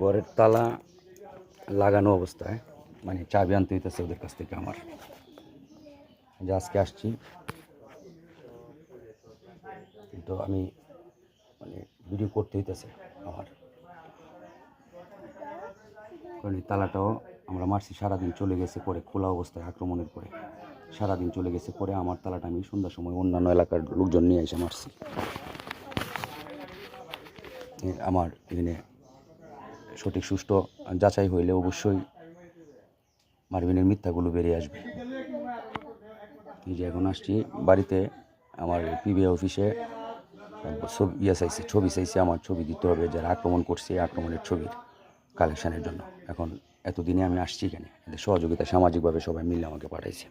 ঘরের তালা লাগানো অবস্থায় মানে চাবি আনতে হইতেছে ওদের কাছ থেকে আমার, যে আজকে আসছি কিন্তু আমি মানে ভিডিও করতে হইতেছে আমার, কারণ এই তালাটাও আমরা মারছি সারাদিন চলে গেছে পরে, খোলা অবস্থায় আক্রমণের পরে সারাদিন চলে গেছে পরে আমার তালাটা আমি সন্ধ্যার সময় অন্যান্য এলাকার লোকজন নিয়ে এসে মারছি। আমার এখানে সঠিক সুষ্ঠু যাচাই হইলে অবশ্যই মারভিনের মিথ্যাগুলো বেরিয়ে আসবে। এই যে এখন আসছি বাড়িতে, আমার পিবিআই অফিসে ছবি চাইছে, আমার ছবি দিতে হবে যারা আক্রমণ করছে আক্রমণের ছবির কালেকশানের জন্য। এখন এতদিনে আমি আসছি এখানে, এদের সহযোগিতা সামাজিকভাবে সবাই মিলে আমাকে পাঠাইছে।